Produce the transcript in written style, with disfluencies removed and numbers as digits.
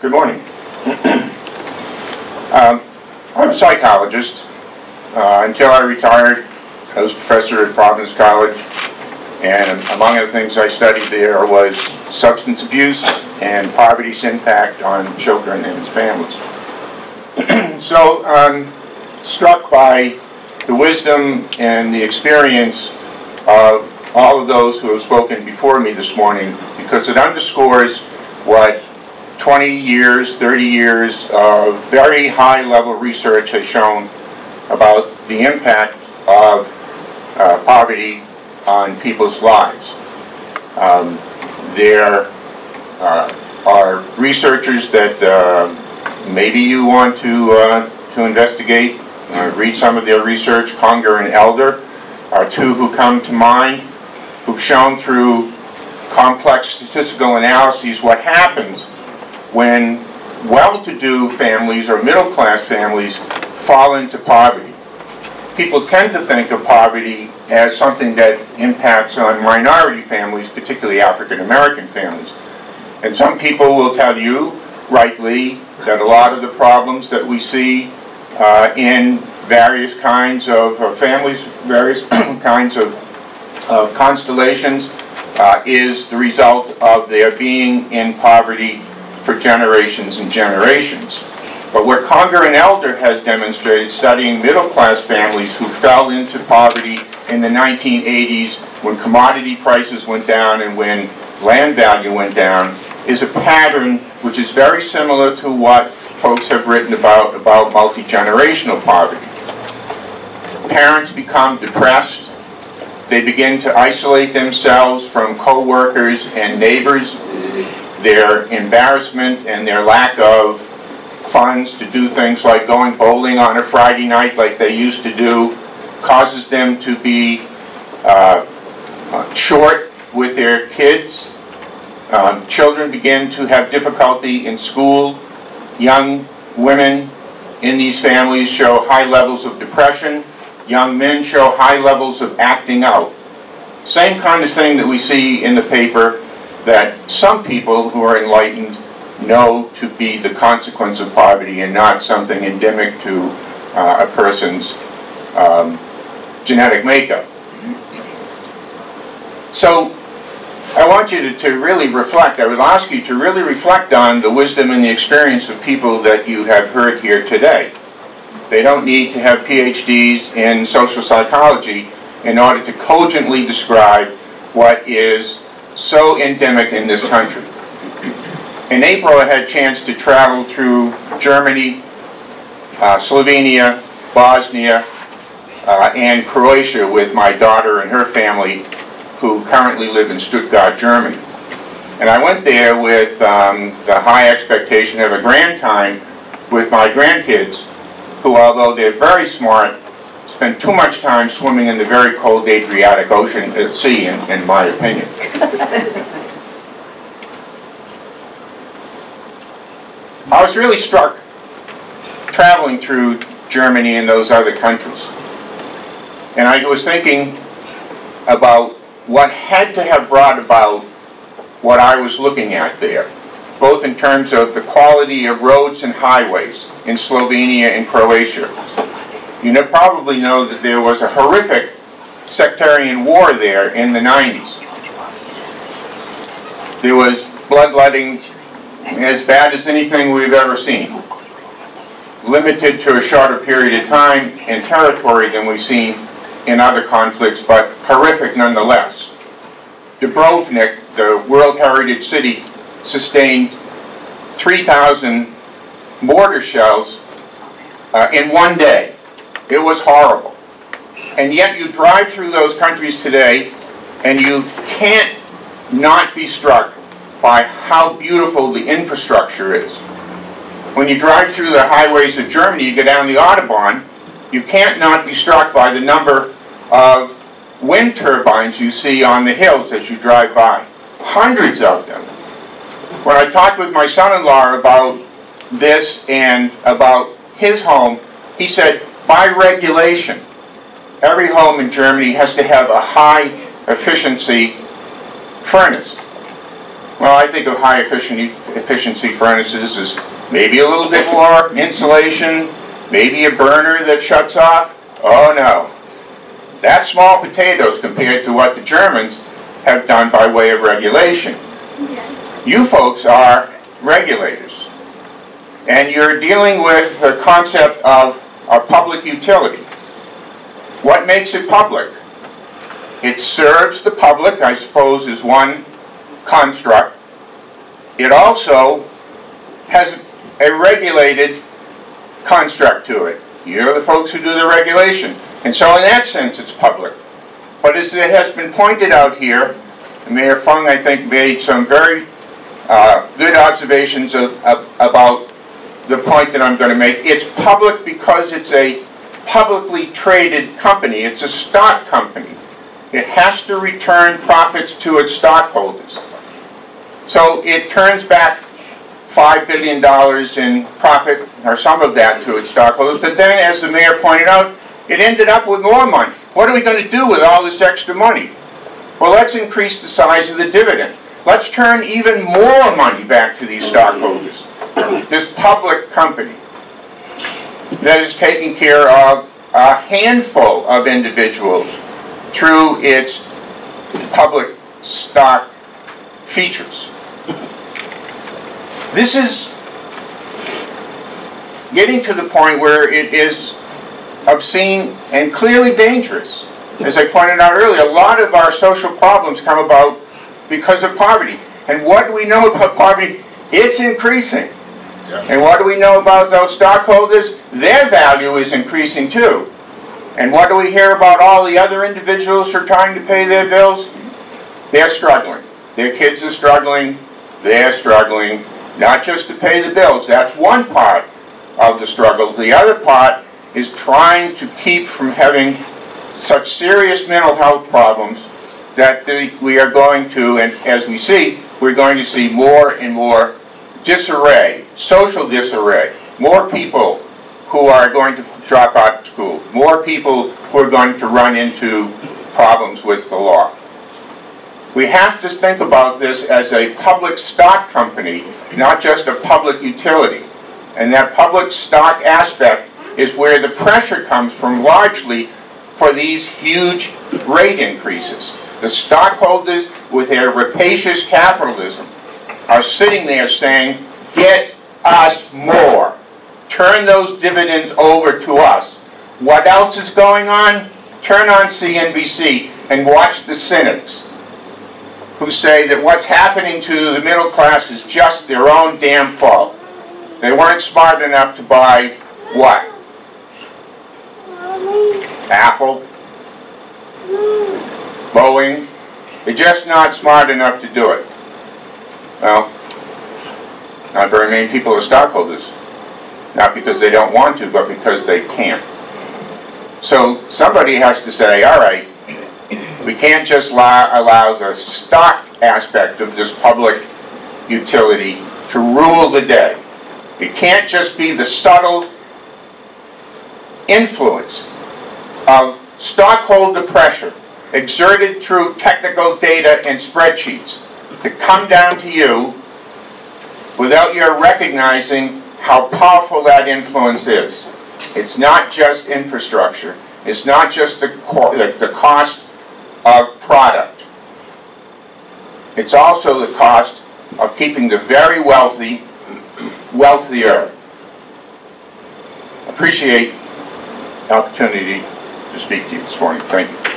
Good morning. I'm a psychologist. Until I retired, I was a professor at Providence College, and among other things I studied there was substance abuse and poverty's impact on children and families. So I'm struck by the wisdom and the experience of all of those who have spoken before me this morning, because it underscores what 20 years, 30 years of very high-level research has shown about the impact of poverty on people's lives. There are researchers that maybe you want to investigate. Read some of their research. Conger and Elder are two who come to mind, who've shown through complex statistical analyses what happens when well-to-do families or middle-class families fall into poverty. People tend to think of poverty as something that impacts on minority families, particularly African-American families. And some people will tell you, rightly, that a lot of the problems that we see in various kinds of families, various kinds of constellations, is the result of their being in poverty for generations and generations. But what Conger and Elder has demonstrated, studying middle-class families who fell into poverty in the 1980s when commodity prices went down and when land value went down, is a pattern which is very similar to what folks have written about multi-generational poverty. Parents become depressed. They begin to isolate themselves from co-workers and neighbors. Their embarrassment and their lack of funds to do things like going bowling on a Friday night like they used to do causes them to be short with their kids. Children begin to have difficulty in school. Young women in these families show high levels of depression. Young men show high levels of acting out. Same kind of thing that we see in the paper that some people who are enlightened know to be the consequence of poverty and not something endemic to a person's genetic makeup. So I want you to really reflect. I would ask you to really reflect on the wisdom and the experience of people that you have heard here today. They don't need to have PhDs in social psychology in order to cogently describe what is so endemic in this country. In April, I had a chance to travel through Germany, Slovenia, Bosnia, and Croatia with my daughter and her family, who currently live in Stuttgart, Germany. And I went there with the high expectation of a grand time with my grandkids, who, although they're very smart, spend too much time swimming in the very cold Adriatic Ocean at sea, in my opinion. I was really struck traveling through Germany and those other countries. And I was thinking about what had to have brought about what I was looking at there, both in terms of the quality of roads and highways in Slovenia and Croatia. You probably know that there was a horrific sectarian war there in the 90s. There was bloodletting as bad as anything we've ever seen, limited to a shorter period of time and territory than we've seen in other conflicts, but horrific nonetheless. Dubrovnik, the World Heritage City, sustained 3,000 mortar shells in one day. It was horrible. And yet you drive through those countries today and you can't not be struck by how beautiful the infrastructure is. When you drive through the highways of Germany, you go down the Autobahn, you can't not be struck by the number of wind turbines you see on the hills as you drive by. Hundreds of them. When I talked with my son-in-law about this and about his home, he said, by regulation, every home in Germany has to have a high efficiency furnace. Well, I think of high efficiency furnaces as maybe a little bit more insulation, maybe a burner that shuts off. Oh no. That's small potatoes compared to what the Germans have done by way of regulation. You folks are regulators. And you're dealing with the concept of a public utility. What makes it public? It serves the public, I suppose, is one construct. It also has a regulated construct to it. You're the folks who do the regulation. And so in that sense it's public. But as it has been pointed out here, Mayor Fung, I think, made some very good observations about the point that I'm going to make. It's public because it's a publicly traded company. It's a stock company. It has to return profits to its stockholders. So it turns back $5 billion in profit, or some of that, to its stockholders. But then, as the mayor pointed out, it ended up with more money. What are we going to do with all this extra money? Well, let's increase the size of the dividend. Let's turn even more money back to these stockholders. This public company that is taking care of a handful of individuals through its public stock features. This is getting to the point where it is obscene and clearly dangerous. As I pointed out earlier, a lot of our social problems come about because of poverty. And what do we know about poverty? It's increasing. And what do we know about those stockholders? Their value is increasing too. And what do we hear about all the other individuals who are trying to pay their bills? They're struggling. Their kids are struggling. They're struggling. Not just to pay the bills. That's one part of the struggle. The other part is trying to keep from having such serious mental health problems that we are going to, and as we see, we're going to see more and more disarray, social disarray. More people who are going to drop out of school. More people who are going to run into problems with the law. We have to think about this as a public stock company, not just a public utility. And that public stock aspect is where the pressure comes from largely for these huge rate increases. The stockholders, with their rapacious capitalism, are sitting there saying, get us more. Turn those dividends over to us. What else is going on? Turn on CNBC and watch the cynics who say that what's happening to the middle class is just their own damn fault. They weren't smart enough to buy what? Apple? Boeing? They're just not smart enough to do it. Well, not very many people are stockholders. Not because they don't want to, but because they can't. So somebody has to say, all right, we can't just allow the stock aspect of this public utility to rule the day. It can't just be the subtle influence of stockholder pressure exerted through technical data and spreadsheets to come down to you without your recognizing how powerful that influence is. It's not just infrastructure. It's not just the cost of product. It's also the cost of keeping the very wealthy wealthier. Appreciate the opportunity to speak to you this morning. Thank you.